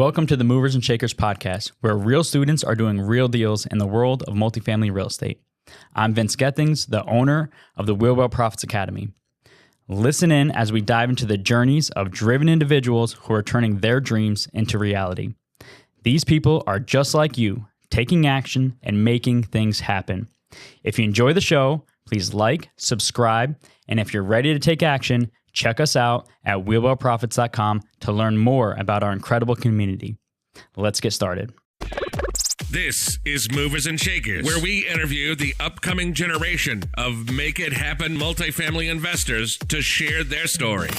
Welcome to the Movers and Shakers podcast, where real students are doing real deals in the world of multifamily real estate. I'm Vince Gethings, the owner of the Wheelwell Profits Academy. Listen in as we dive into the journeys of driven individuals who are turning their dreams into reality. These people are just like you, taking action and making things happen. If you enjoy the show, please like, subscribe, and if you're ready to take action, check us out at wheelwellprofits.com to learn more about our incredible community. Let's get started. This is Movers and Shakers, where we interview the upcoming generation of Make It Happen multifamily investors to share their story.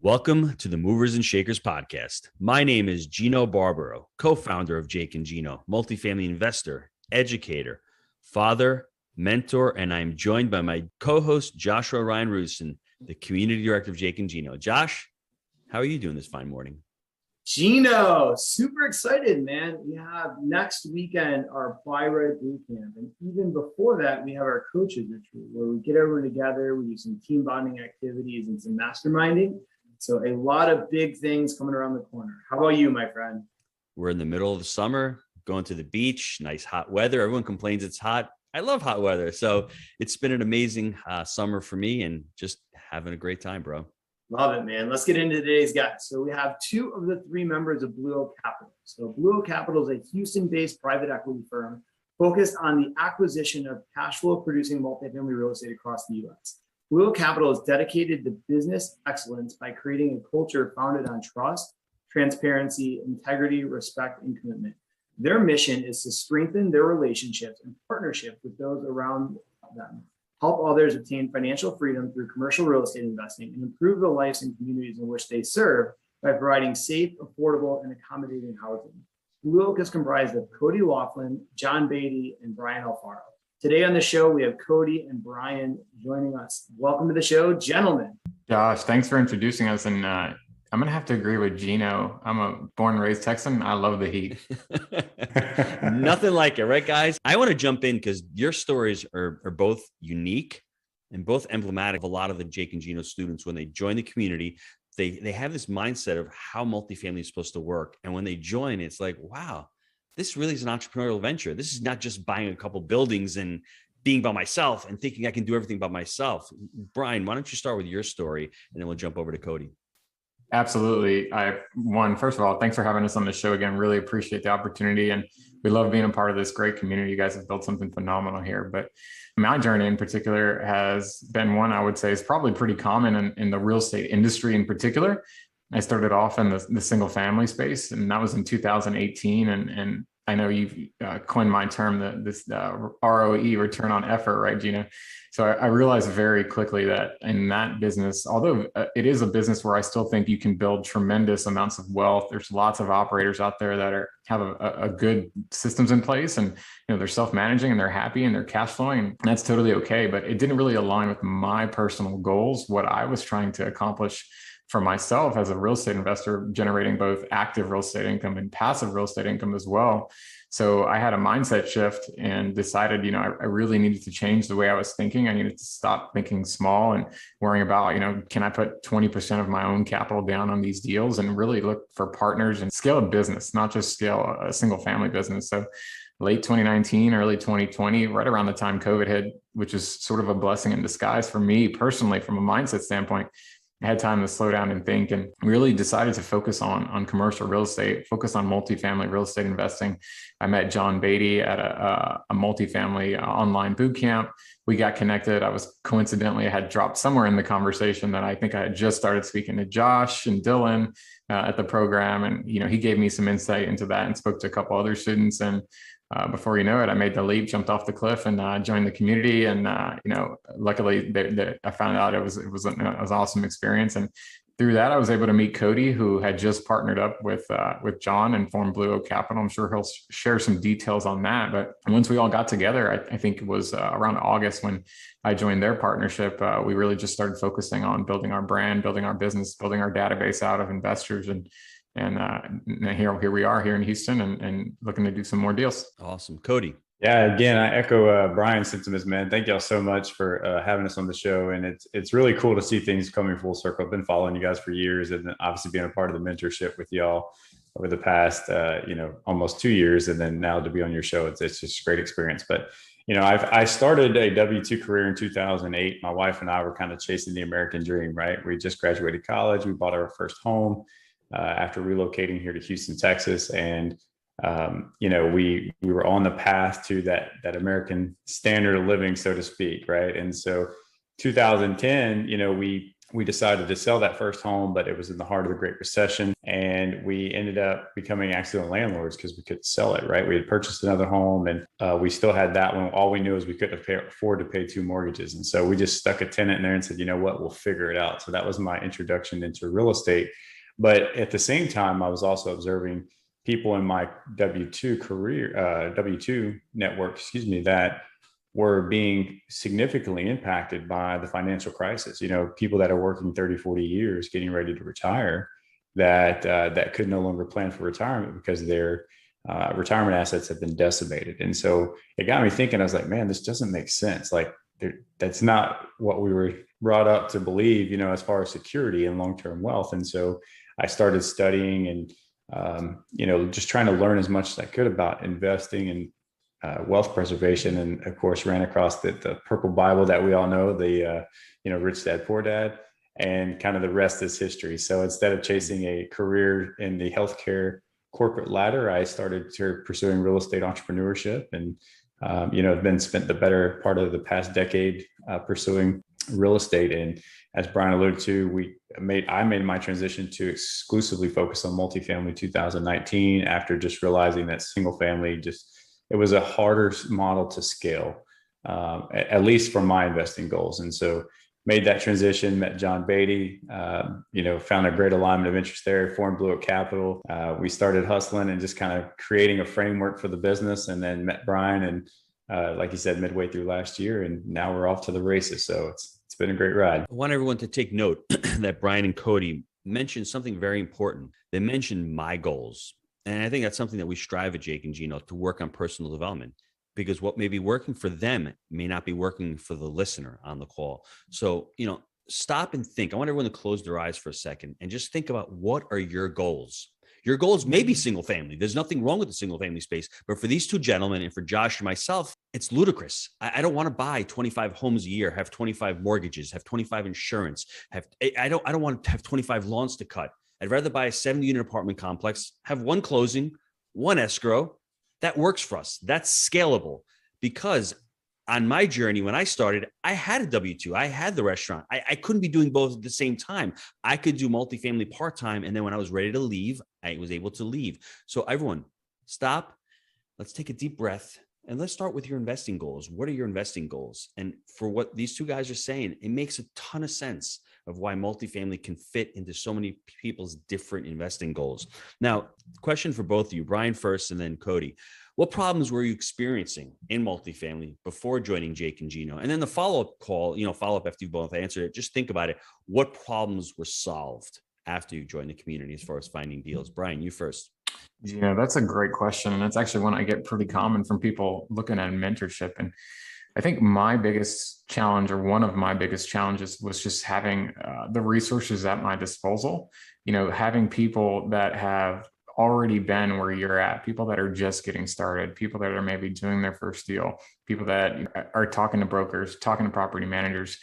Welcome to the Movers and Shakers podcast. My name is Gino Barbaro, co-founder of Jake and Gino, multifamily investor, educator, father, mentor, and I'm joined by my co-host, Joshua Ryan Rusin, the community director of Jake and Gino. Josh, how are you doing this fine morning? Gino, super excited, man. We have next weekend our Buy Right Boot Camp. And even before that, we have our coaches retreat where we get everyone together. We do some team bonding activities and some masterminding. So a lot of big things coming around the corner. How about you, my friend? We're in the middle of the summer, going to the beach, nice hot weather. Everyone complains it's hot. I love hot weather. So it's been an amazing summer for me and just having a great time, bro. Love it, man. Let's get into today's guest. So we have two of the three members of Blue Oak Capital. So Blue Oak Capital is a Houston-based private equity firm focused on the acquisition of cash flow producing multifamily real estate across the U.S. Blue Oak Capital is dedicated to business excellence by creating a culture founded on trust, transparency, integrity, respect, and commitment. Their mission is to strengthen their relationships and partnerships with those around them, help others obtain financial freedom through commercial real estate investing, and improve the lives and communities in which they serve by providing safe, affordable, and accommodating housing. Blue Oak is comprised of Cody Laughlin, John Beatty, and Brian Alfaro. Today on the show, we have Cody and Brian joining us. Welcome to the show, gentlemen. Josh, thanks for introducing us. And I'm going to have to agree with Gino. I'm a born and raised Texan. I love the heat. Nothing like it, right, guys? I want to jump in because your stories are both unique and both emblematic of a lot of the Jake and Gino students. When they join the community, they have this mindset of how multifamily is supposed to work. And when they join, it's like, wow, this really is an entrepreneurial venture. This is not just buying a couple buildings and being by myself and thinking I can do everything by myself. Brian, why don't you start with your story and then we'll jump over to Cody. Absolutely. First of all, thanks for having us on the show again. Really appreciate the opportunity. And we love being a part of this great community. You guys have built something phenomenal here. But my journey in particular has been one I would say is probably pretty common in the real estate industry in particular. I started off in the single family space, and that was in 2018. And I know you've coined my term, this ROE, return on effort, right, Gina? So I realized very quickly that in that business, although it is a business where I still think you can build tremendous amounts of wealth, there's lots of operators out there that have a good systems in place, and they're self-managing and they're happy and they're cash flowing, and that's totally okay. But it didn't really align with my personal goals, what I was trying to accomplish for myself as a real estate investor, generating both active real estate income and passive real estate income as well. So I had a mindset shift and decided, I really needed to change the way I was thinking. I needed to stop thinking small and worrying about, can I put 20% of my own capital down on these deals and really look for partners and scale a business, not just scale a single family business. So late 2019, early 2020, right around the time COVID hit, which is sort of a blessing in disguise for me personally, from a mindset standpoint, I had time to slow down and think, and really decided to focus on commercial real estate, focus on multifamily real estate investing. I met John Beatty at a multifamily online boot camp. We got connected. I had dropped somewhere in the conversation that I think I had just started speaking to Josh and Dylan at the program. And, he gave me some insight into that and spoke to a couple other students. And before you know it, I made the leap, jumped off the cliff, and joined the community. And luckily, I found out it was an awesome experience. And through that, I was able to meet Cody, who had just partnered up with John and formed Blue Oak Capital. I'm sure he'll share some details on that. But once we all got together, I think it was around August when I joined their partnership. We really just started focusing on building our brand, building our business, building our database out of investors, and here we are here in Houston and looking to do some more deals. Awesome. Cody. Yeah, again, I echo Brian's sentiments, man. Thank y'all so much for having us on the show, and it's really cool to see things coming full circle. I've been following you guys for years, and obviously being a part of the mentorship with y'all over the past, almost 2 years, and then now to be on your show, it's just a great experience. But I started a W-2 career in 2008. My wife and I were kind of chasing the American dream, right? We just graduated college. We bought our first home after relocating here to Houston, Texas, and we were on the path to that American standard of living, so to speak, right? And so 2010, we decided to sell that first home, but it was in the heart of the Great Recession, and we ended up becoming accidental landlords because we couldn't sell it, right? We had purchased another home, and we still had that one. All we knew is we couldn't afford to pay 2 mortgages, and so we just stuck a tenant in there and said, you know what, we'll figure it out. So that was my introduction into real estate. But at the same time, I was also observing people in my W-2 network, that were being significantly impacted by the financial crisis. People that are working 30, 40 years, getting ready to retire, that could no longer plan for retirement because their retirement assets have been decimated. And so it got me thinking. I was like, man, this doesn't make sense. Like, that's not what we were brought up to believe, as far as security and long-term wealth. And so I started studying and just trying to learn as much as I could about investing and wealth preservation. And of course, ran across the purple Bible that we all know, the Rich Dad, Poor Dad, and kind of the rest is history. So instead of chasing a career in the healthcare corporate ladder, I started pursuing real estate entrepreneurship, and I've been spent the better part of the past decade pursuing real estate. And as Brian alluded to, I made my transition to exclusively focus on multifamily 2019 after just realizing that single family it was a harder model to scale, at least from my investing goals. And so made that transition, met John Beatty, found a great alignment of interest there, formed Blue Oak Capital. We started hustling and just kind of creating a framework for the business, and then met Brian, and like you said, midway through last year, and now we're off to the races. So it's been a great ride. I want everyone to take note that Brian and Cody mentioned something very important. They mentioned my goals. And I think that's something that we strive at Jake and Gino, to work on personal development, because what may be working for them may not be working for the listener on the call. So, stop and think. I want everyone to close their eyes for a second and just think about, what are your goals? Your goals may be single family. There's nothing wrong with the single family space, but for these two gentlemen and for Josh and myself, it's ludicrous. I don't want to buy 25 homes a year, have 25 mortgages, have 25 insurance, I don't want to have 25 lawns to cut. I'd rather buy a 70-unit apartment complex, have one closing, one escrow. That works for us. That's scalable, because on my journey, when I started, I had a W-2. I had the restaurant. I couldn't be doing both at the same time. I could do multifamily part-time. And then when I was ready to leave, I was able to leave. So everyone, stop. Let's take a deep breath. And let's start with your investing goals. What are your investing goals? And for what these two guys are saying, it makes a ton of sense of why multifamily can fit into so many people's different investing goals. Now, question for both of you, Brian first and then Cody. What problems were you experiencing in multifamily before joining Jake and Gino? And then the follow-up call, follow-up after you both answered it, just think about it. What problems were solved after you joined the community as far as finding deals? Brian, you first. Yeah, that's a great question. And that's actually one I get pretty common from people looking at mentorship. And I think my biggest challenge, or one of my biggest challenges, was just having the resources at my disposal, having people that have already been where you're at, people that are just getting started, people that are maybe doing their first deal, people that are talking to brokers, talking to property managers.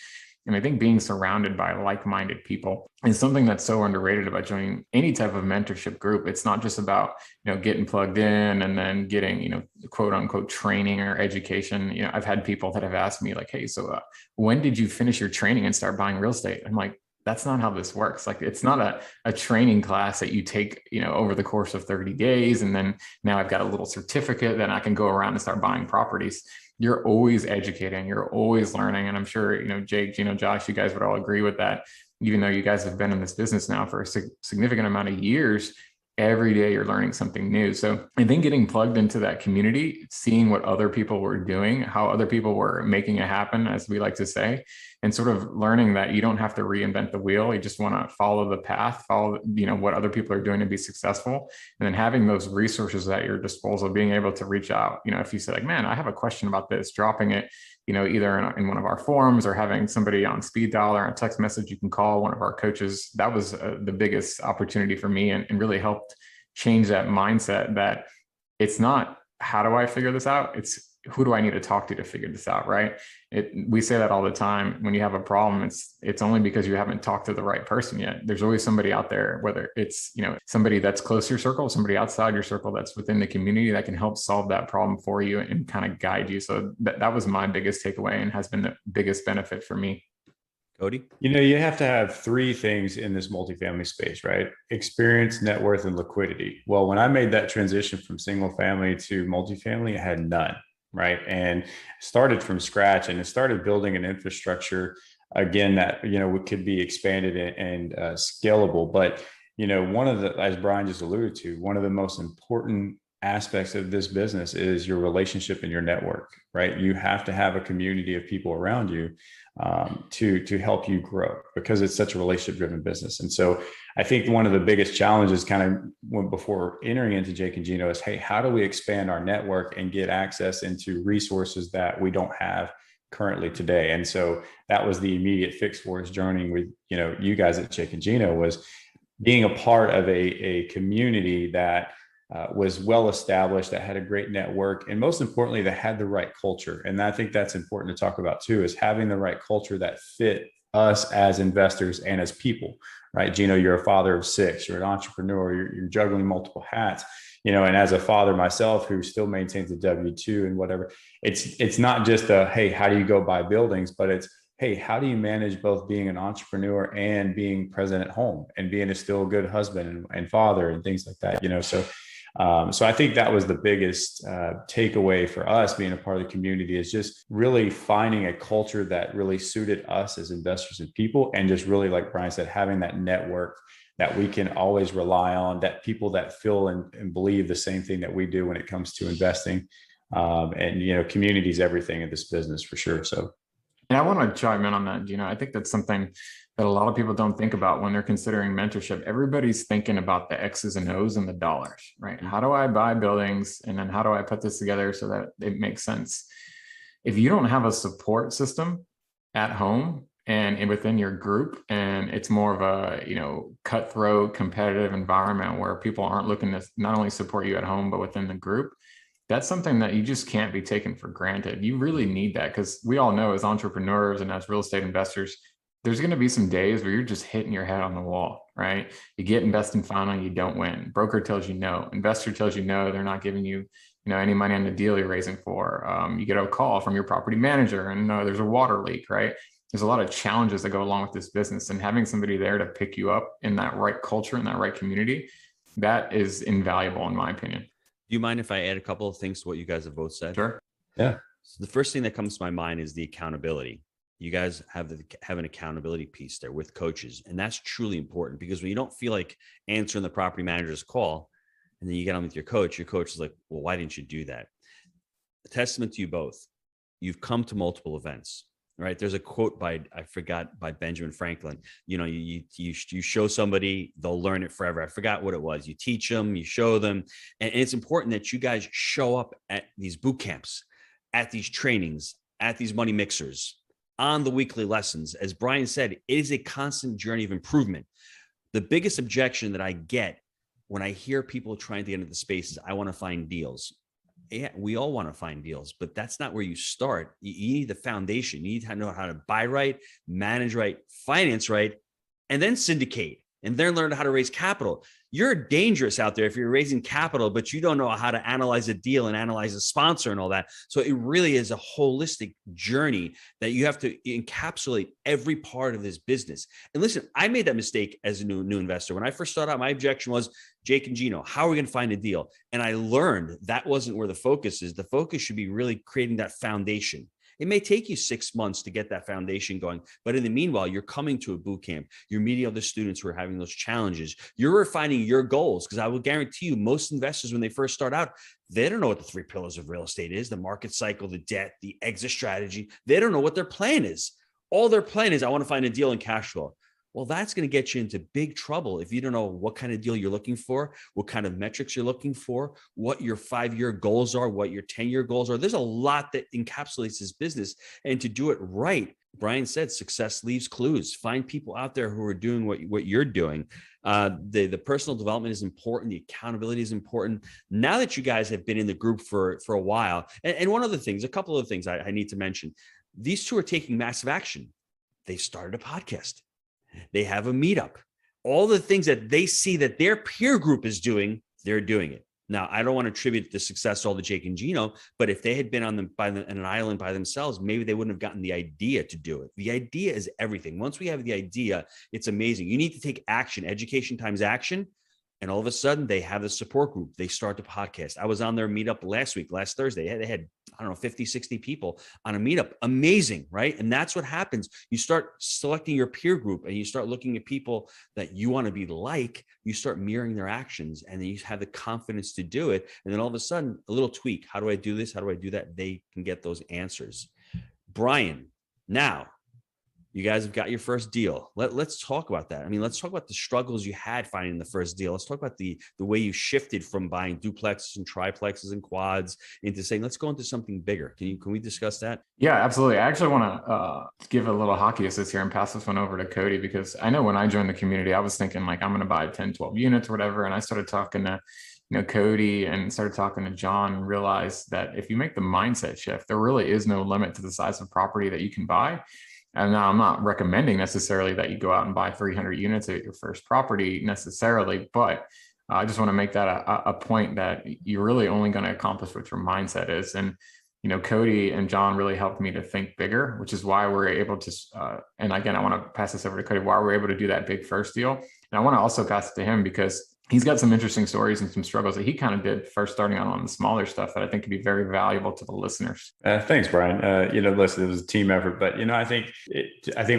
And I think being surrounded by like-minded people is something that's so underrated about joining any type of mentorship group. It's not just about, getting plugged in and then getting, quote unquote training or education. I've had people that have asked me like, hey, so when did you finish your training and start buying real estate? I'm like, that's not how this works. Like, it's not a training class that you take, over the course of 30 days. And then now I've got a little certificate that I can go around and start buying properties. You're always educating, you're always learning. And I'm sure, Jake, Josh, you guys would all agree with that. Even though you guys have been in this business now for a significant amount of years, every day you're learning something new. So I think getting plugged into that community, seeing what other people were doing, how other people were making it happen, as we like to say, and sort of learning that you don't have to reinvent the wheel. You just want to follow the path, follow, what other people are doing to be successful. And then having those resources at your disposal, being able to reach out, if you say like, man, I have a question about this, dropping it, either in one of our forums or having somebody on speed dial or a text message, you can call one of our coaches. That was the biggest opportunity for me, and really helped change that mindset that it's not, how do I figure this out? It's, who do I need to talk to figure this out, right? We say that all the time. When you have a problem, it's only because you haven't talked to the right person yet. There's always somebody out there, whether it's, somebody that's close to your circle, somebody outside your circle that's within the community that can help solve that problem for you and kind of guide you. So that was my biggest takeaway and has been the biggest benefit for me. Cody? You have to have three things in this multifamily space, right? Experience, net worth, and liquidity. Well, when I made that transition from single family to multifamily, I had none. Right. And started from scratch, and it started building an infrastructure again that, could be expanded and scalable. But, one of the, as Brian just alluded to, one of the most important aspects of this business is your relationship and your network, right? You have to have a community of people around you to help you grow, because it's such a relationship driven business. And so I think one of the biggest challenges before entering into Jake and Gino is, hey, how do we expand our network and get access into resources that we don't have currently today? And so that was the immediate fix for us joining with, you guys at Jake and Gino, was being a part of a community that was well established, that had a great network, and most importantly, that had the right culture. And I think that's important to talk about too, is having the right culture that fit us as investors and as people, right? Gino, you're a father of 6, you're an entrepreneur, you're juggling multiple hats, and as a father myself who still maintains a W-2 and whatever, it's not just hey, how do you go buy buildings, but it's, hey, how do you manage both being an entrepreneur and being present at home and being still a good husband and father and things like that, So I think that was the biggest takeaway for us being a part of the community, is just really finding a culture that really suited us as investors and people, and just really, like Brian said, having that network that we can always rely on, that people that feel and believe the same thing that we do when it comes to investing. And community is everything in this business for sure. So, and I want to chime in on that. I think that's something that a lot of people don't think about when they're considering mentorship. Everybody's thinking about the X's and O's and the dollars, right? How do I buy buildings? And then how do I put this together so that it makes sense? If you don't have a support system at home and within your group, and it's more of a, cutthroat competitive environment where people aren't looking to not only support you at home, but within the group, that's something that you just can't be taken for granted. You really need that, because we all know as entrepreneurs and as real estate investors, there's going to be some days where you're just hitting your head on the wall, right? You get investing final, you don't win. Broker tells you no. Investor tells you no. They're not giving you, any money on the deal you're raising for. You get a call from your property manager and there's a water leak, right? There's a lot of challenges that go along with this business, and having somebody there to pick you up in that right culture, in that right community, that is invaluable in my opinion. Do you mind if I add a couple of things to what you guys have both said? Sure. Yeah. So the first thing that comes to my mind is the accountability. You guys have an accountability piece there with coaches. And that's truly important, because when you don't feel like answering the property manager's call, and then you get on with your coach is like, well, why didn't you do that? A testament to you both. You've come to multiple events, right? There's a quote by Benjamin Franklin. You show somebody, they'll learn it forever. I forgot what it was. You teach them, you show them. And it's important that you guys show up at these boot camps, at these trainings, at these money mixers, on the weekly lessons. As Brian said, it is a constant journey of improvement. The biggest objection that I get when I hear people trying to get into the space is, I want to find deals. Yeah, we all want to find deals, but that's not where you start. You need the foundation. You need to know how to buy right, manage right, finance right, and then syndicate, and then learn how to raise capital. You're dangerous out there if you're raising capital, but you don't know how to analyze a deal and analyze a sponsor and all that. So it really is a holistic journey that you have to encapsulate every part of this business. And listen, I made that mistake as a new investor. When I first started out, my objection was, Jake and Gino, how are we going to find a deal? And I learned that wasn't where the focus is. The focus should be really creating that foundation. It may take you 6 months to get that foundation going, but in the meanwhile, you're coming to a boot camp. You're meeting other students who are having those challenges. You're refining your goals, because I will guarantee you, most investors, when they first start out, they don't know what the 3 pillars of real estate is: the market cycle, the debt, the exit strategy. They don't know what their plan is. All their plan is, I want to find a deal in cash flow. Well, that's going to get you into big trouble if you don't know what kind of deal you're looking for, what kind of metrics you're looking for, what your 5-year goals are, what your 10-year goals are. There's a lot that encapsulates this business. And to do it right, Brian said, success leaves clues. Find people out there who are doing what you're doing. The personal development is important. The accountability is important. Now that you guys have been in the group for a while, and one of the things, a couple of things I need to mention, these two are taking massive action. They've started a podcast. They have a meetup. All the things that they see that their peer group is doing, they're doing it. Now, I don't want to attribute the success all to Jake and Gino, but if they had been on an island by themselves, maybe they wouldn't have gotten the idea to do it. The idea is everything. Once we have the idea, it's amazing. You need to take action, education times action. And all of a sudden, they have the support group. They start the podcast. I was on their meetup last Thursday. They had, I don't know, 50, 60 people on a meetup. Amazing, right? And that's what happens. You start selecting your peer group and you start looking at people that you want to be like. You start mirroring their actions, and then you have the confidence to do it. And then all of a sudden, a little tweak. How do I do this? How do I do that? They can get those answers. Brian, now, you guys have got your first deal. Let's talk about that. I mean, let's talk about the struggles you had finding the first deal. Let's talk about the way you shifted from buying duplexes and triplexes and quads into saying, let's go into something bigger. Can we discuss that? Yeah, absolutely. I actually want to give a little hockey assist here and pass this one over to Cody, because I know when I joined the community, I was thinking like, I'm going to buy 10, 12 units or whatever. And I started talking to Cody and started talking to John, and realized that if you make the mindset shift, there really is no limit to the size of property that you can buy. And now I'm not recommending necessarily that you go out and buy 300 units at your first property necessarily, but I just want to make that a point that you're really only going to accomplish what your mindset is. And, Cody and John really helped me to think bigger, which is why we're able to, and again, I want to pass this over to Cody, why we're able to do that big first deal. And I want to also pass it to him because he's got some interesting stories and some struggles that he kind of did first starting out on the smaller stuff that I think could be very valuable to the listeners. Thanks, Brian. Listen, it was a team effort, but I think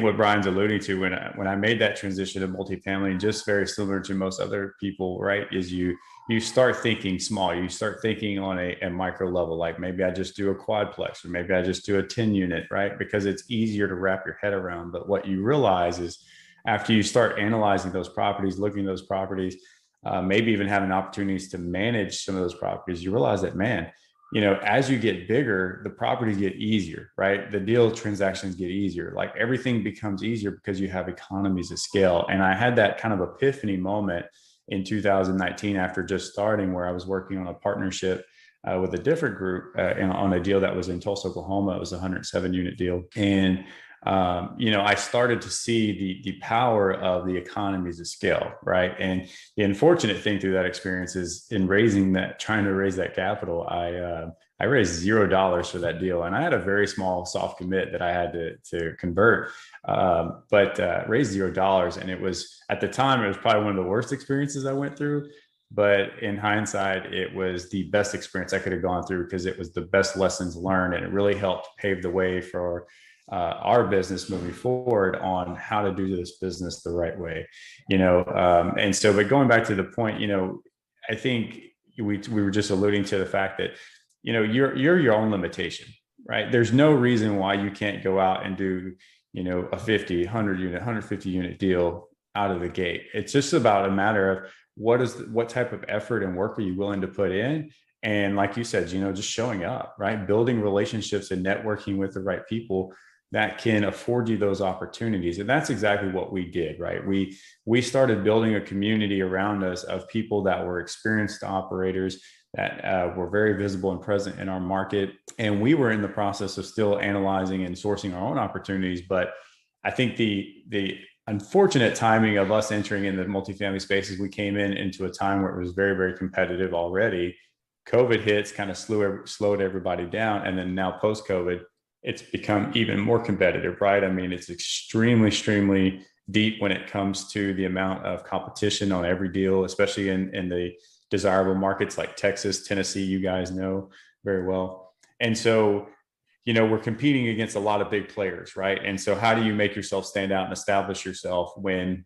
what Brian's alluding to when I made that transition to multifamily, just very similar to most other people, right, is you start thinking small. You start thinking on a micro level, like maybe I just do a quadplex, or maybe I just do a 10 unit, right? Because it's easier to wrap your head around. But what you realize is after you start analyzing those properties, looking at those properties, maybe even having opportunities to manage some of those properties, you realize that, man, as you get bigger, the properties get easier, right? The deal transactions get easier. Like everything becomes easier because you have economies of scale. And I had that kind of epiphany moment in 2019 after just starting, where I was working on a partnership with a different group on a deal that was in Tulsa, Oklahoma. It was a 107 unit deal. And I started to see the power of the economies of scale, right? And the unfortunate thing through that experience is in trying to raise that capital, I raised $0 for that deal. And I had a very small soft commit that I had to convert, but raised $0. And it was, at the time, it was probably one of the worst experiences I went through. But in hindsight, it was the best experience I could have gone through, because it was the best lessons learned. And it really helped pave the way for our business moving forward on how to do this business the right way, and so, but going back to the point, I think we were just alluding to the fact that, you're your own limitation, right? There's no reason why you can't go out and do, a 50, 100 unit, 150 unit deal out of the gate. It's just about a matter of what type of effort and work are you willing to put in? And like you said, just showing up, right? Building relationships and networking with the right people that can afford you those opportunities. And that's exactly what we did, right? We started building a community around us of people that were experienced operators that were very visible and present in our market. And we were in the process of still analyzing and sourcing our own opportunities. But I think the unfortunate timing of us entering in the multifamily spaces, we came into a time where it was very, very competitive already. COVID hits, kind of slowed everybody down. And then now post-COVID, it's become even more competitive, right? I mean, it's extremely, extremely deep when it comes to the amount of competition on every deal, especially in the desirable markets like Texas, Tennessee, you guys know very well. And so, we're competing against a lot of big players, right? And so how do you make yourself stand out and establish yourself when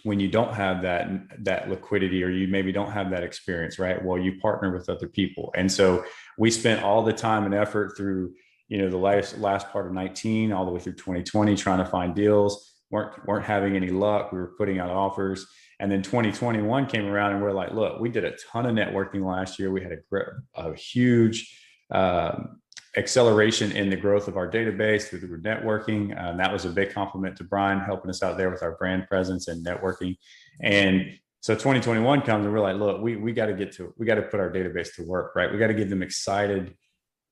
you don't have that liquidity, or you maybe don't have that experience, right? Well, you partner with other people. And so we spent all the time and effort through, the last part of 19 all the way through 2020 trying to find deals, weren't having any luck. We were putting out offers. And then 2021 came around and we're like, look, we did a ton of networking last year. We had a huge acceleration in the growth of our database through the networking. That was a big compliment to Brian helping us out there with our brand presence and networking. And so 2021 comes and we're like, look, we got to put our database to work, right? We got to get them excited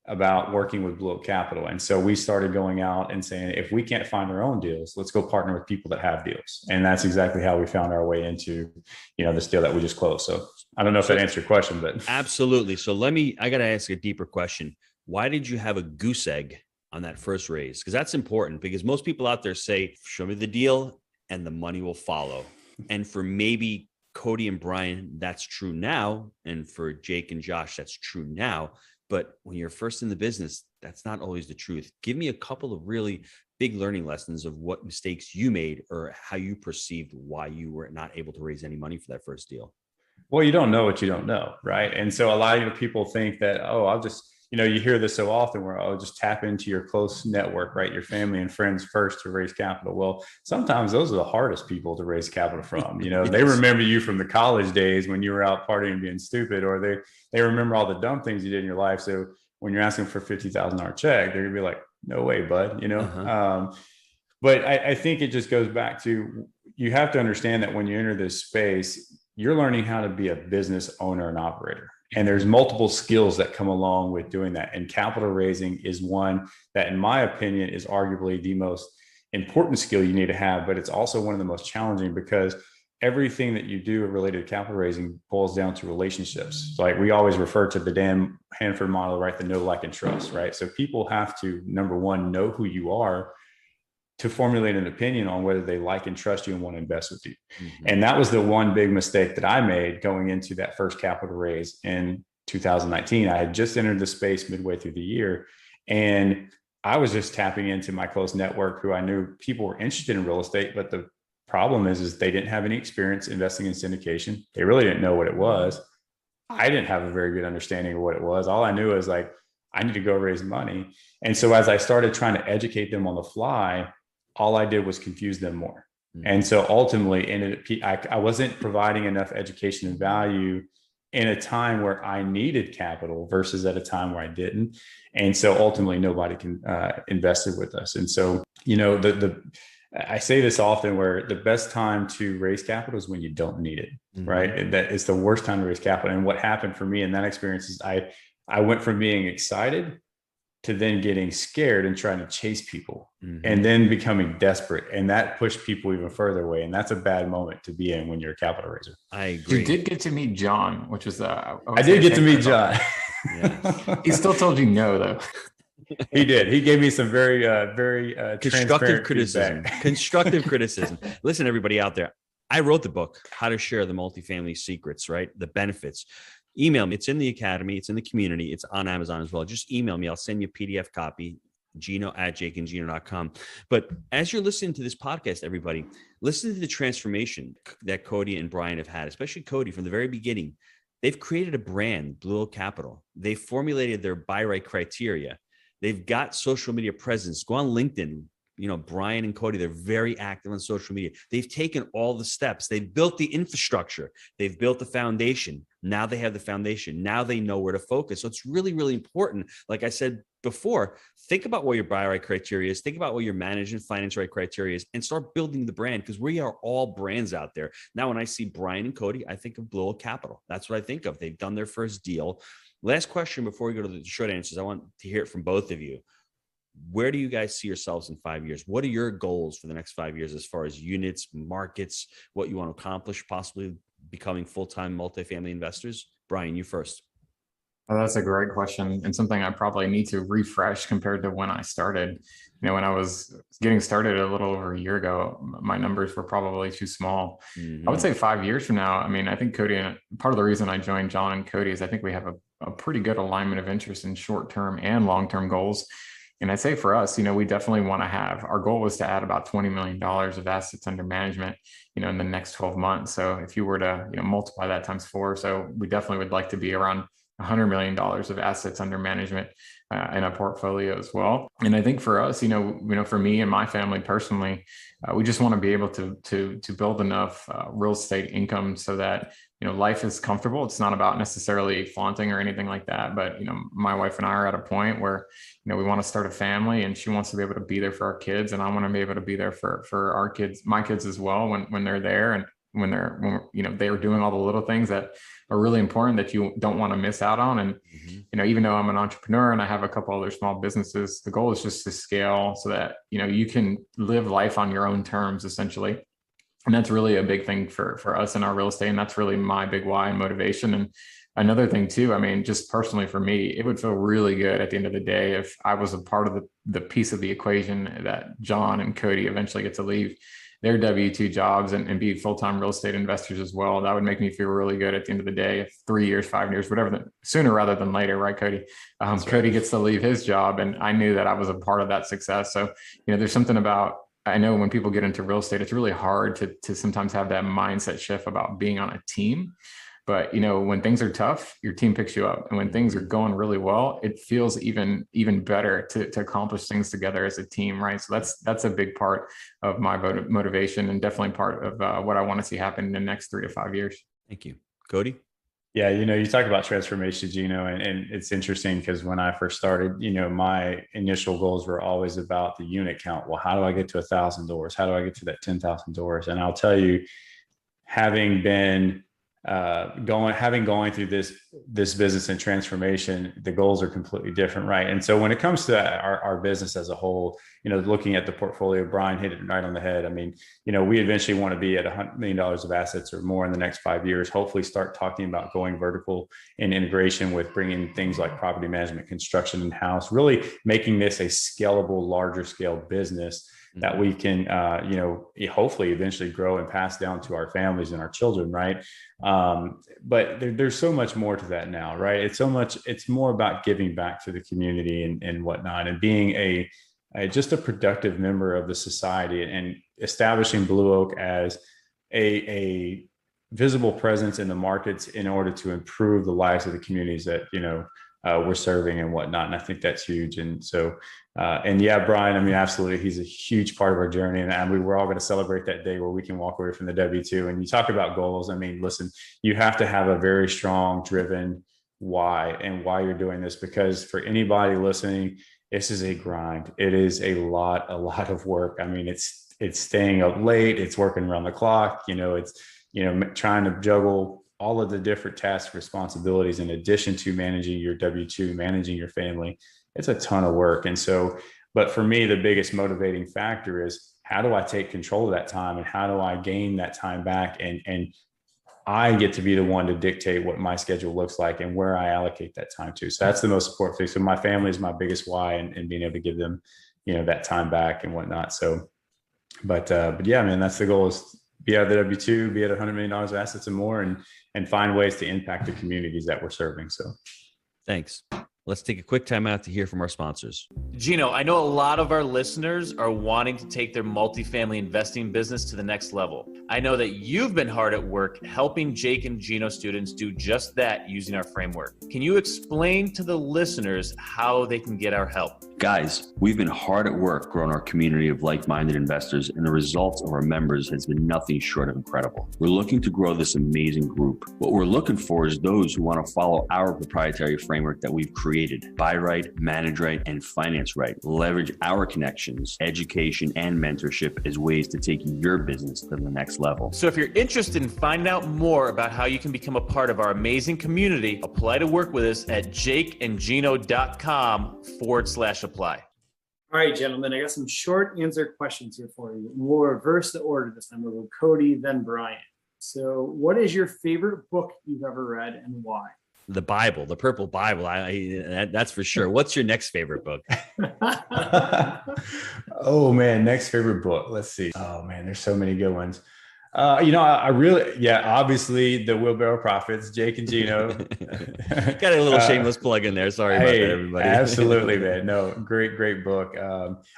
about working with Blue Oak Capital. And so we started going out and saying, if we can't find our own deals, let's go partner with people that have deals. And that's exactly how we found our way into, this deal that we just closed. So I don't know if that answered your question, but. Absolutely. So I got to ask a deeper question. Why did you have a goose egg on that first raise? Because that's important, because most people out there say, show me the deal and the money will follow. And for maybe Cody and Brian, that's true now. And for Jake and Josh, that's true now. But when you're first in the business, that's not always the truth. Give me a couple of really big learning lessons of what mistakes you made or how you perceived why you were not able to raise any money for that first deal. Well, you don't know what you don't know, right? And so a lot of people think that, I'll just, you hear this so often where, just tap into your close network, right? Your family and friends first to raise capital. Well, sometimes those are the hardest people to raise capital from. They remember you from the college days when you were out partying and being stupid, or they remember all the dumb things you did in your life. So when you're asking for $50,000 check, they're gonna be like, no way, bud, But I think it just goes back to, you have to understand that when you enter this space, you're learning how to be a business owner and operator. And there's multiple skills that come along with doing that. And capital raising is one that, in my opinion, is arguably the most important skill you need to have, but it's also one of the most challenging, because everything that you do related to capital raising boils down to relationships. So like we always refer to the Dan Hanford model, right? The know, like, and trust, right? So people have to, number one, know who you are to formulate an opinion on whether they like and trust you and want to invest with you. Mm-hmm. And that was the one big mistake that I made going into that first capital raise in 2019. I had just entered the space midway through the year, and I was just tapping into my close network who I knew people were interested in real estate. But the problem is they didn't have any experience investing in syndication. They really didn't know what it was. I didn't have a very good understanding of what it was. All I knew was like, I need to go raise money. And so as I started trying to educate them on the fly, all I did was confuse them more. Mm-hmm. And so ultimately, I wasn't providing enough education and value in a time where I needed capital versus at a time where I didn't. And so ultimately nobody can invested with us. And so, I say this often, where the best time to raise capital is when you don't need it, mm-hmm. right? That is the worst time to raise capital. And what happened for me in that experience is I went from being excited to then getting scared and trying to chase people, mm-hmm. and then becoming desperate. And that pushed people even further away. And that's a bad moment to be in when you're a capital raiser. I agree. You did get to meet John, which was I did get to meet John. Yeah. He still told you no, though. He did. He gave me some very constructive criticism. Constructive criticism. Listen, everybody out there, I wrote the book, How to Share the Multifamily Secrets, right? The benefits. Email me. It's in the academy. It's in the community. It's on Amazon as well. Just email me. I'll send you a PDF copy, gino@jakeandgino.com. But as you're listening to this podcast, everybody, listen to the transformation that Cody and Brian have had, especially Cody from the very beginning. They've created a brand, Blue Oak Capital. They've formulated their buy right criteria. They've got social media presence. Go on LinkedIn. Brian and Cody, they're very active on social media. They've taken all the steps. They've built the infrastructure. They've built the foundation. Now they have the foundation. Now they know where to focus. So it's really, really important. Like I said before, think about what your buy right criteria is. Think about what your management finance right criteria is, and start building the brand, because we are all brands out there. Now, when I see Brian and Cody, I think of Blue Oak Capital. That's what I think of. They've done their first deal. Last question before we go to the short answers. I want to hear it from both of you. Where do you guys see yourselves in 5 years? What are your goals for the next 5 years as far as units, markets, what you want to accomplish, possibly becoming full-time multifamily investors? Brian, you first. Oh, that's a great question, and something I probably need to refresh compared to when I started. When I was getting started a little over a year ago, my numbers were probably too small. Mm-hmm. I would say 5 years from now, I think Cody, and part of the reason I joined John and Cody is I think we have a pretty good alignment of interest in short-term and long-term goals. And I'd say for us, we definitely want to our goal was to add about $20 million of assets under management, in the next 12 months. So if you were to, multiply that times 4, so we definitely would like to be around $100 million of assets under management in a portfolio as well. And I think for us, for me and my family personally, we just want to be able to build enough real estate income so that life is comfortable. It's not about necessarily flaunting or anything like that. But my wife and I are at a point where we want to start a family, and she wants to be able to be there for our kids, and I want to be able to be there for our kids, my kids as well, when they're there, and when they're doing all the little things that are really important that you don't want to miss out on. And even though I'm an entrepreneur and I have a couple other small businesses, the goal is just to scale so that you can live life on your own terms, essentially. And that's really a big thing for us in our real estate, and that's really my big why and motivation. And another thing too, just personally for me, it would feel really good at the end of the day if I was a part of the piece of the equation that John and Cody eventually get to leave their W-2 jobs and be full-time real estate investors as well. That would make me feel really good at the end of the day. If 3 years, 5 years, whatever, sooner rather than later, right, Cody? Cody gets to leave his job, and I knew that I was a part of that success. So, there's something about, I know when people get into real estate, it's really hard to sometimes have that mindset shift about being on a team. But, when things are tough, your team picks you up. And when things are going really well, it feels even better to accomplish things together as a team, right? So that's a big part of my motivation, and definitely part of what I want to see happen in the next 3 to 5 years. Thank you. Cody? Yeah, you talk about transformation, Gino, and it's interesting because when I first started, my initial goals were always about the unit count. Well, how do I get to 1,000 doors? How do I get to that 10,000 doors? And I'll tell you, having going through this business and transformation, the goals are completely different, right? And so when it comes to our business as a whole, looking at the portfolio, Brian hit it right on the head. We eventually want to be at $100 million of assets or more in the next 5 years. Hopefully, start talking about going vertical in integration with bringing things like property management, construction in house, really making this a scalable, larger scale business that we can, hopefully eventually grow and pass down to our families and our children, right? But there's so much more to that now, right? It's more about giving back to the community and whatnot, and being just a productive member of the society, and establishing Blue Oak as a visible presence in the markets in order to improve the lives of the communities that, we're serving and whatnot. And I think that's huge. And so, yeah, Brian, absolutely. He's a huge part of our journey, and we're all going to celebrate that day where we can walk away from the W-2. And you talk about goals. Listen, you have to have a very strong, driven why you're doing this, because for anybody listening, this is a grind. It is a lot of work. It's staying up late, it's working around the clock, it's, trying to juggle all of the different tasks, responsibilities, in addition to managing your W-2, managing your family. It's a ton of work. And so, but for me, the biggest motivating factor is, how do I take control of that time, and how do I gain that time back? And I get to be the one to dictate what my schedule looks like and where I allocate that time to. So that's the most important thing. So my family is my biggest why, and being able to give them, that time back and whatnot. So, but yeah, man, that's the goal, is be out of the W-2, be at $100 million of assets and more, and find ways to impact the communities that we're serving. So thanks. Let's take a quick time out to hear from our sponsors. Gino, I know a lot of our listeners are wanting to take their multifamily investing business to the next level. I know that you've been hard at work helping Jake and Gino students do just that using our framework. Can you explain to the listeners how they can get our help? Guys, we've been hard at work growing our community of like-minded investors, and the results of our members has been nothing short of incredible. We're looking to grow this amazing group. What we're looking for is those who want to follow our proprietary framework that we've created: buy right, manage right, and finance right. Leverage our connections, education, and mentorship as ways to take your business to the next level. So if you're interested in finding out more about how you can become a part of our amazing community, apply to work with us at jakeandgino.com/apply. All right, gentlemen, I got some short answer questions here for you. We'll reverse the order this time. We'll go Cody, then Brian. So what is your favorite book you've ever read, and why? The Bible, the Purple Bible. That's for sure. What's your next favorite book? Oh man, next favorite book. Let's see. Oh man, there's so many good ones. I really, obviously the Wheelbarrow Profits, Jake and Gino. Got a little shameless plug in there. Sorry about that, everybody. Absolutely, man. No, great book.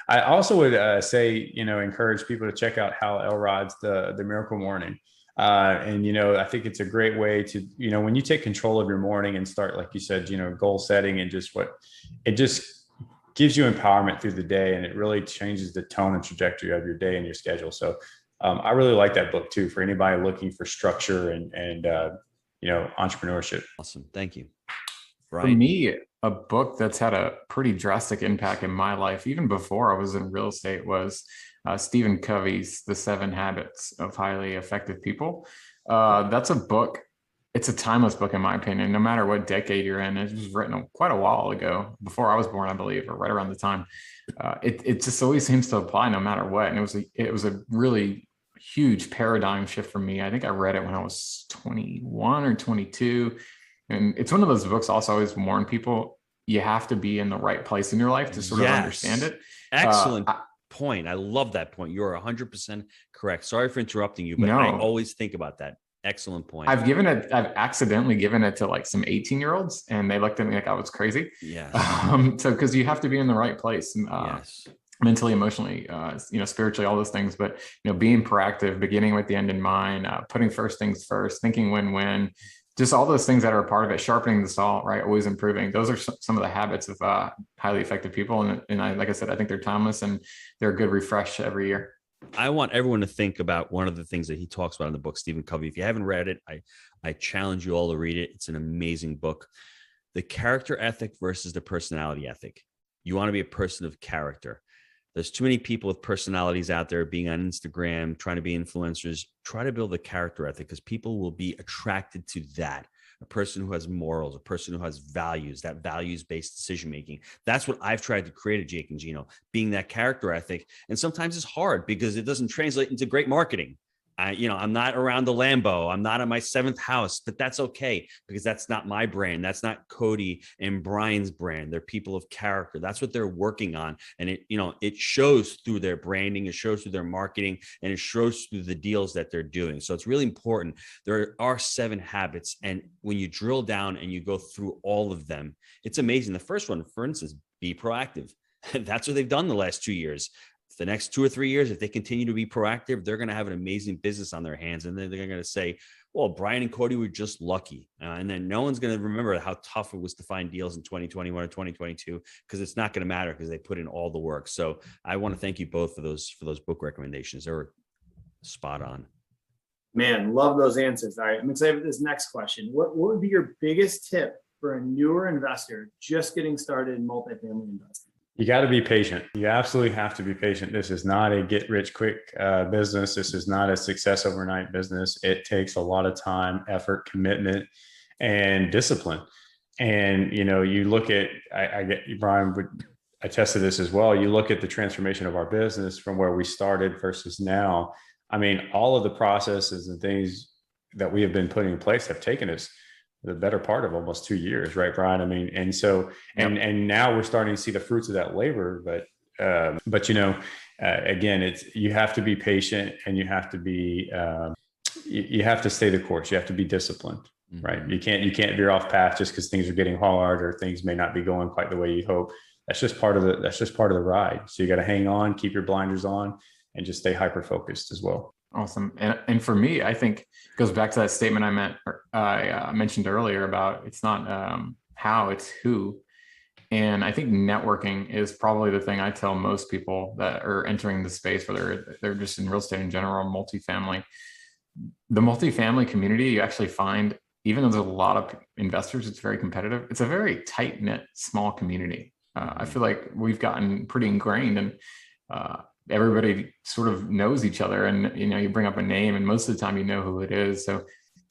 I also would say, encourage people to check out Hal Elrod's The Miracle Morning. And, I think it's a great way to, when you take control of your morning and start, like you said, goal setting and it just gives you empowerment through the day, and it really changes the tone and trajectory of your day and your schedule. So I really like that book too, for anybody looking for structure and entrepreneurship. Awesome. Thank you. Brian? For me, a book that's had a pretty drastic impact in my life, even before I was in real estate, was Stephen Covey's The 7 Habits of Highly Effective People. That's a book. It's a timeless book, in my opinion, no matter what decade you're in. It was written quite a while ago, before I was born, I believe, or right around the time. It just always seems to apply no matter what. And it was a really huge paradigm shift for me. I think I read it when I was 21 or 22. And it's one of those books also always warn people, you have to be in the right place in your life to sort of understand it. Excellent point. I love that point. You're 100% correct. Sorry for interrupting you, but I always think about that. Excellent point. I've accidentally given it to like some 18-year-olds, and they looked at me like I was crazy. Yeah. So because you have to be in the right place, mentally, emotionally, spiritually, all those things. But being proactive, beginning with the end in mind, putting first things first, thinking win-win, just all those things that are a part of it, sharpening the saw, right? Always improving. Those are some of the habits of highly effective people. And like I said, I think they're timeless and they're a good refresh every year. I want everyone to think about one of the things that he talks about in the book, Stephen Covey. If you haven't read it, I challenge you all to read it. It's an amazing book. The character ethic versus the personality ethic. You want to be a person of character. There's too many people with personalities out there being on Instagram, trying to be influencers. Try to build a character ethic, because people will be attracted to that. A person who has morals, a person who has values, that values-based decision-making. That's what I've tried to create at Jake and Gino, being that character ethic. And sometimes it's hard because it doesn't translate into great marketing. I'm not around the Lambo. I'm not in my 7th house, but that's okay, because that's not my brand. That's not Cody and Brian's brand. They're people of character. That's what they're working on. And it shows through their branding, it shows through their marketing, and it shows through the deals that they're doing. So it's really important. There are 7 habits. And when you drill down and you go through all of them, it's amazing. The first one, for instance, be proactive. That's what they've done the last 2 years. The next 2 or 3 years, if they continue to be proactive, they're going to have an amazing business on their hands. And then they're going to say, well, Brian and Cody were just lucky. And then no one's going to remember how tough it was to find deals in 2021 or 2022, because it's not going to matter, because they put in all the work. So I want to thank you both for those book recommendations. They were spot on. Man, love those answers. All right, I'm excited for this next question. What would be your biggest tip for a newer investor just getting started in multifamily investing? You got to be patient. You absolutely have to be patient. This is not a get rich quick business. This is not a success overnight business. It takes a lot of time, effort, commitment, and discipline. And, you look at, I get Brian would attest to this as well. You look at the transformation of our business from where we started versus now. I mean, all of the processes and things that we have been putting in place have taken us the better part of almost 2 years, right, Brian? I mean, and so, and now we're starting to see the fruits of that labor, but again, you have to be patient, and you have to be, you have to stay the course. You have to be disciplined, right? You can't veer off path just because things are getting hard or things may not be going quite the way you hope. That's just part of the ride. So you got to hang on, keep your blinders on, and just stay hyper-focused as well. Awesome. And for me, I think it goes back to that statement I mentioned earlier about it's not how, it's who. And I think networking is probably the thing I tell most people that are entering the space, whether they're just in real estate in general, multifamily. The multifamily community, you actually find, even though there's a lot of investors, it's very competitive. It's a very tight-knit, small community. I feel like we've gotten pretty ingrained, and everybody sort of knows each other, and you bring up a name and most of the time you know who it is. So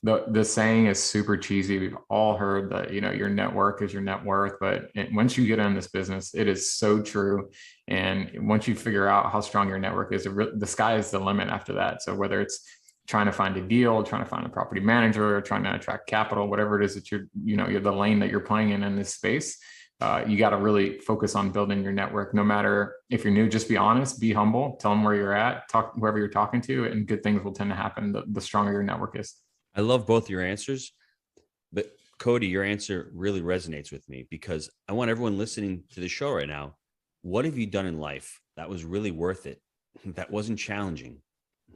the saying is super cheesy. We've all heard that your network is your net worth, but once you get in this business, it is so true. And once you figure out how strong your network is, the sky is the limit after that. So whether it's trying to find a deal, trying to find a property manager, trying to attract capital, whatever it is that you're the lane that you're playing in this space, you got to really focus on building your network. No matter if you're new, just be honest, be humble, tell them where you're at, talk whoever you're talking to, and good things will tend to happen the stronger your network is. I love both your answers, but Cody, your answer really resonates with me because I want everyone listening to the show right now. What have you done in life that was really worth it? That wasn't challenging.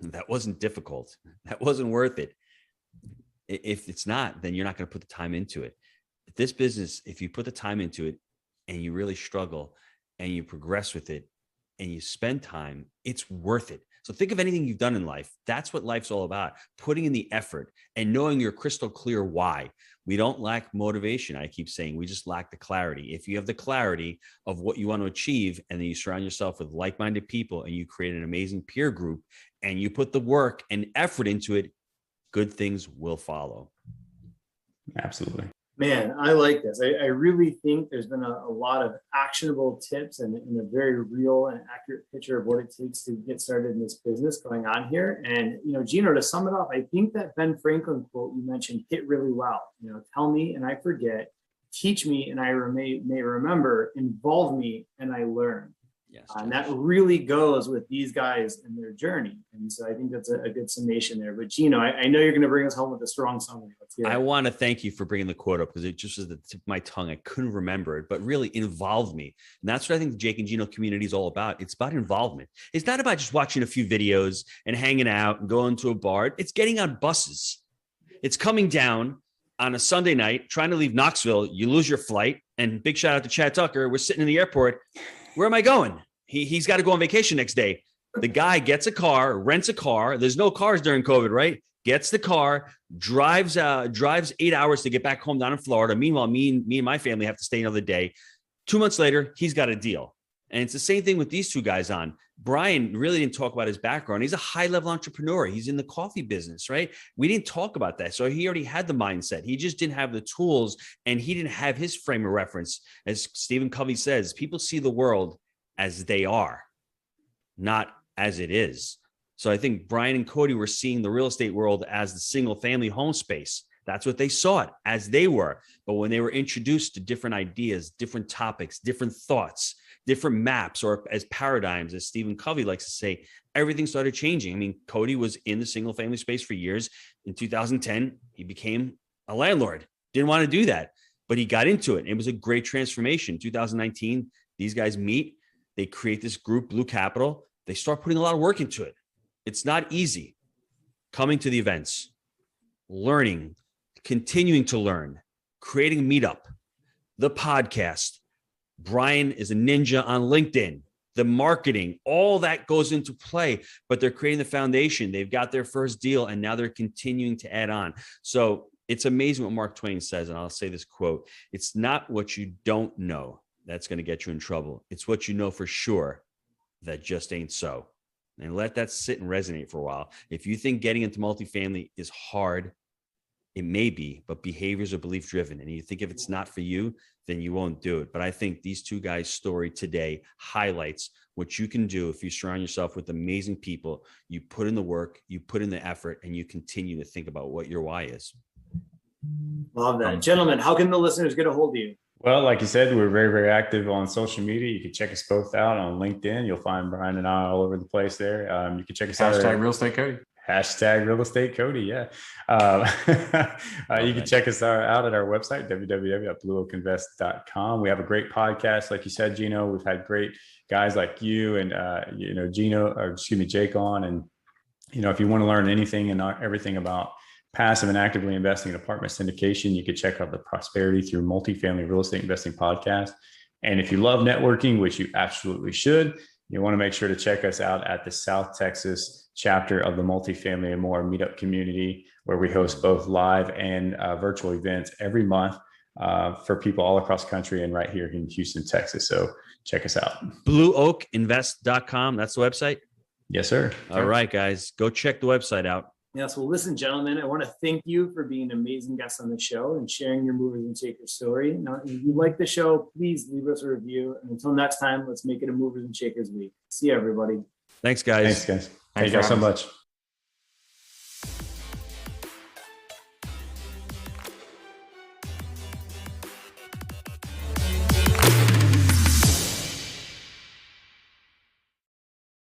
That wasn't difficult. That wasn't worth it. If it's not, then you're not going to put the time into it. This business, if you put the time into it and you really struggle and you progress with it and you spend time, it's worth it. So think of anything you've done in life. That's what life's all about. Putting in the effort and knowing your crystal clear why. We don't lack motivation. I keep saying we just lack the clarity. If you have the clarity of what you want to achieve and then you surround yourself with like-minded people and you create an amazing peer group and you put the work and effort into it, good things will follow. Absolutely. Man, I like this. I really think there's been a lot of actionable tips and a very real and accurate picture of what it takes to get started in this business going on here. And, Gino, to sum it up, I think that Ben Franklin quote you mentioned hit really well. Tell me and I forget, teach me and I may remember, involve me and I learn. Yes, and that really goes with these guys and their journey. And so I think that's a good summation there. But Gino, I know you're going to bring us home with a strong summary. I want to thank you for bringing the quote up because it just was the tip of my tongue. I couldn't remember it, but really involved me. And that's what I think the Jake and Gino community is all about. It's about involvement. It's not about just watching a few videos and hanging out and going to a bar. It's getting on buses. It's coming down on a Sunday night, trying to leave Knoxville. You lose your flight. And big shout out to Chad Tucker. We're sitting in the airport. Where am I going? He's got to go on vacation next day. The guy gets a car, rents a car. There's no cars during COVID, right? Gets the car, drives 8 hours to get back home down in Florida. Meanwhile, me and my family have to stay another day. 2 months later, he's got a deal. And it's the same thing with these two guys on. Brian really didn't talk about his background. He's a high-level entrepreneur. He's in the coffee business, right? We didn't talk about that. So he already had the mindset. He just didn't have the tools, and he didn't have his frame of reference. As Stephen Covey says, people see the world as they are, not as it is. So I think Brian and Cody were seeing the real estate world as the single-family home space. That's what they saw it as they were. But when they were introduced to different ideas, different topics, different thoughts, different maps, or as paradigms, as Stephen Covey likes to say, everything started changing. I mean, Cody was in the single family space for years. In 2010, he became a landlord. Didn't want to do that, but he got into it. It was a great transformation. 2019, these guys meet. They create this group, Blue Capital. They start putting a lot of work into it. It's not easy. Coming to the events, learning, continuing to learn, creating a meetup, the podcast. Brian is a ninja on LinkedIn, the marketing, all that goes into play, but they're creating the foundation. They've got their first deal and now they're continuing to add on. So it's amazing what Mark Twain says. And I'll say this quote, it's not what you don't know that's going to get you in trouble. It's what you know for sure that just ain't so. And let that sit and resonate for a while. If you think getting into multifamily is hard, it may be, but behaviors are belief driven. And you think if it's not for you, then you won't do it. But I think these two guys' story today highlights what you can do if you surround yourself with amazing people. You put in the work, you put in the effort, and you continue to think about what your why is. Love that. Gentlemen, how can the listeners get a hold of you? Well, like you said, we're very, very active on social media. You can check us both out on LinkedIn. You'll find Brian and I all over the place there. You can check us out. Hashtag Real Estate Cody. Hashtag Real Estate Cody. Yeah. You can check us out at our website, www.blueoakinvest.com. We have a great podcast. Like you said, Gino, we've had great guys like you and, Jake on. And, if you want to learn anything and everything about passive and actively investing in apartment syndication, you can check out the Prosperity Through Multifamily Real Estate Investing podcast. And if you love networking, which you absolutely should, you want to make sure to check us out at the South Texas chapter of the Multifamily and More Meetup Community, where we host both live and virtual events every month for people all across the country and right here in Houston, Texas. So check us out. BlueOakInvest.com. That's the website? Yes, sir. All right, guys, go check the website out. Yes. Well, listen, gentlemen, I want to thank you for being an amazing guest on the show and sharing your movers and shakers story. Now, if you like the show, please leave us a review. And until next time, let's make it a movers and shakers week. See you, everybody. Thanks, guys. Thanks, guys. Thank you guys so much.